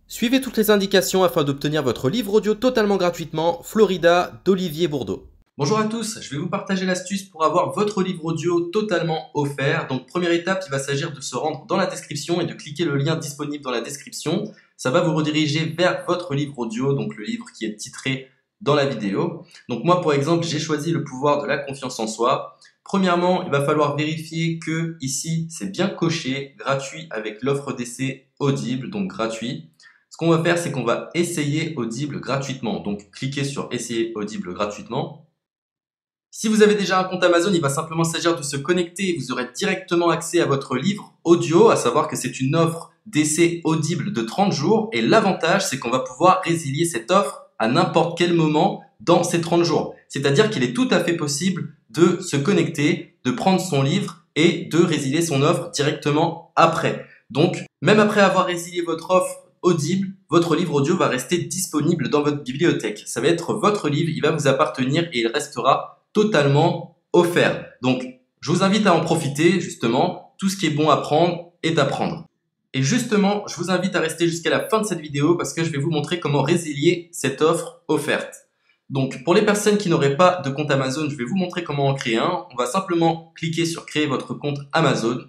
Suivez toutes les indications afin d'obtenir votre livre audio totalement gratuitement, Florida d'Olivier Bourdeau. Bonjour à tous, je vais vous partager l'astuce pour avoir votre livre audio totalement offert. Donc première étape, il va s'agir de se rendre dans la description et de cliquer le lien disponible dans la description. Ça va vous rediriger vers votre livre audio, donc le livre qui est titré dans la vidéo. Donc moi par exemple, j'ai choisi le pouvoir de la confiance en soi. Premièrement, il va falloir vérifier que ici c'est bien coché, gratuit avec l'offre d'essai Audible, donc gratuit. Ce qu'on va faire, c'est qu'on va essayer Audible gratuitement. Donc, cliquez sur Essayer Audible gratuitement. Si vous avez déjà un compte Amazon, il va simplement s'agir de se connecter et vous aurez directement accès à votre livre audio, à savoir que c'est une offre d'essai Audible de 30 jours. Et l'avantage, c'est qu'on va pouvoir résilier cette offre à n'importe quel moment dans ces 30 jours. C'est-à-dire qu'il est tout à fait possible de se connecter, de prendre son livre et de résilier son offre directement après. Donc, même après avoir résilié votre offre Audible, votre livre audio va rester disponible dans votre bibliothèque. Ça va être votre livre, il va vous appartenir et il restera totalement offert. Donc, je vous invite à en profiter, justement. Tout ce qui est bon à prendre est à prendre. Et justement, je vous invite à rester jusqu'à la fin de cette vidéo parce que je vais vous montrer comment résilier cette offre offerte. Donc, pour les personnes qui n'auraient pas de compte Amazon, je vais vous montrer comment en créer un. On va simplement cliquer sur créer votre compte Amazon.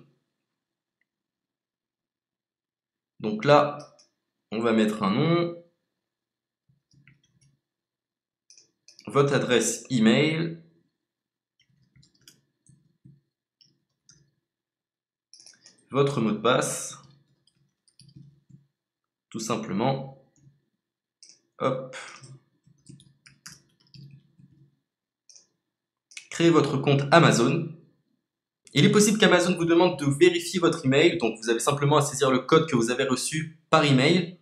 Donc là, on va mettre un nom, votre adresse email, votre mot de passe, tout simplement. Hop. Créez votre compte Amazon. Il est possible qu'Amazon vous demande de vérifier votre email, donc vous avez simplement à saisir le code que vous avez reçu par email.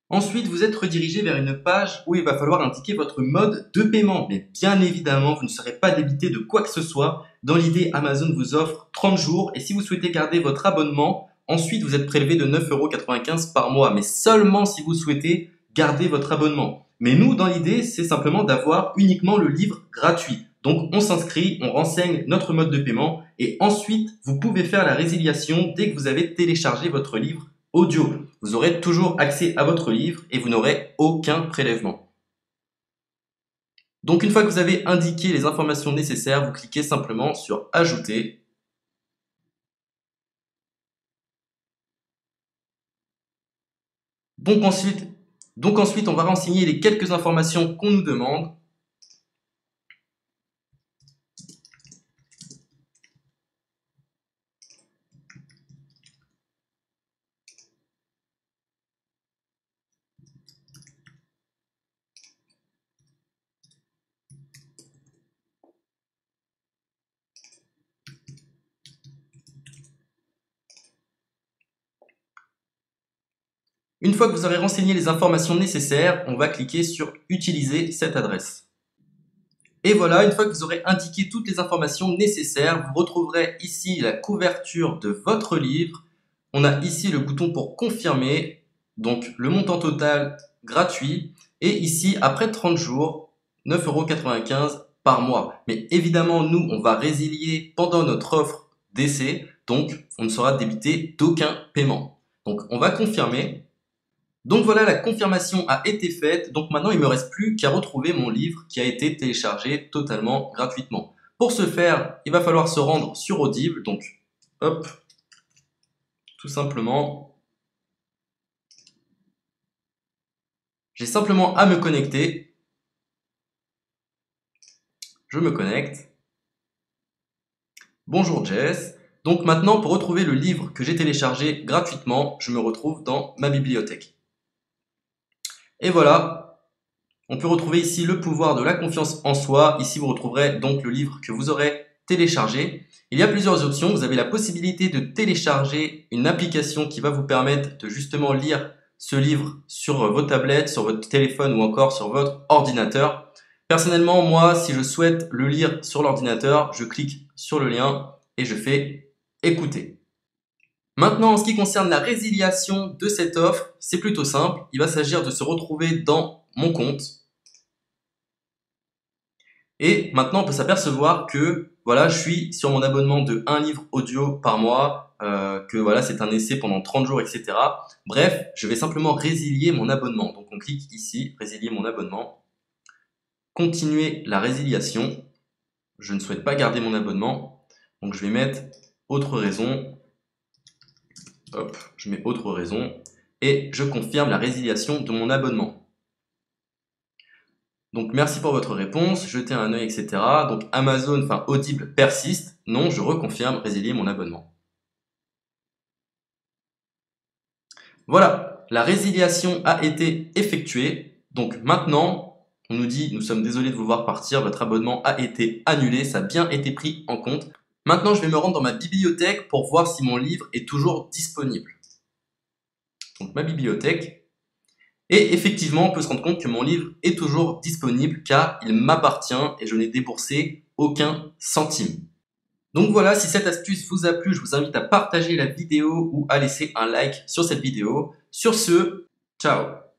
Ensuite, vous êtes redirigé vers une page où il va falloir indiquer votre mode de paiement. Mais bien évidemment, vous ne serez pas débité de quoi que ce soit. Dans l'idée, Amazon vous offre 30 jours et si vous souhaitez garder votre abonnement, ensuite vous êtes prélevé de 9,95 € par mois. Mais seulement si vous souhaitez garder votre abonnement. Mais nous, dans l'idée, c'est simplement d'avoir uniquement le livre gratuit. Donc on s'inscrit, on renseigne notre mode de paiement et ensuite vous pouvez faire la résiliation dès que vous avez téléchargé votre livre audio. Vous aurez toujours accès à votre livre et vous n'aurez aucun prélèvement. Donc une fois que vous avez indiqué les informations nécessaires, vous cliquez simplement sur Ajouter. Donc ensuite, on va renseigner les quelques informations qu'on nous demande. Une fois que vous aurez renseigné les informations nécessaires, on va cliquer sur Utiliser cette adresse. Et voilà, une fois que vous aurez indiqué toutes les informations nécessaires, vous retrouverez ici la couverture de votre livre. On a ici le bouton pour confirmer, donc le montant total gratuit. Et ici, après 30 jours, 9,95 € par mois. Mais évidemment, nous, on va résilier pendant notre offre d'essai, donc on ne sera débité d'aucun paiement. Donc on va confirmer. Donc voilà, la confirmation a été faite, donc maintenant il ne me reste plus qu'à retrouver mon livre qui a été téléchargé totalement gratuitement. Pour ce faire, il va falloir se rendre sur Audible, donc hop, tout simplement. J'ai simplement à me connecter. Je me connecte. Bonjour Jess. Donc maintenant, pour retrouver le livre que j'ai téléchargé gratuitement, je me retrouve dans ma bibliothèque. Et voilà, on peut retrouver ici le pouvoir de la confiance en soi. Ici, vous retrouverez donc le livre que vous aurez téléchargé. Il y a plusieurs options. Vous avez la possibilité de télécharger une application qui va vous permettre de justement lire ce livre sur vos tablettes, sur votre téléphone ou encore sur votre ordinateur. Personnellement, moi, si je souhaite le lire sur l'ordinateur, je clique sur le lien et je fais écouter. Maintenant, en ce qui concerne la résiliation de cette offre, c'est plutôt simple. Il va s'agir de se retrouver dans mon compte. Et maintenant, on peut s'apercevoir que voilà, je suis sur mon abonnement de 1 livre audio par mois. que voilà, c'est un essai pendant 30 jours, etc. Bref, je vais simplement résilier mon abonnement. Donc on clique ici, résilier mon abonnement. Continuer la résiliation. Je ne souhaite pas garder mon abonnement. Donc je vais mettre autre raison. Hop, je mets autre raison. Et je confirme la résiliation de mon abonnement. Donc merci pour votre réponse, jetez un œil, etc. Donc Amazon, enfin Audible persiste. Non, je reconfirme, résilier mon abonnement. Voilà, la résiliation a été effectuée. Donc maintenant, on nous dit, nous sommes désolés de vous voir partir, votre abonnement a été annulé, ça a bien été pris en compte. Maintenant, je vais me rendre dans ma bibliothèque pour voir si mon livre est toujours disponible. Donc ma bibliothèque. Et effectivement, on peut se rendre compte que mon livre est toujours disponible car il m'appartient et je n'ai déboursé aucun centime. Donc voilà, si cette astuce vous a plu, je vous invite à partager la vidéo ou à laisser un like sur cette vidéo. Sur ce, ciao!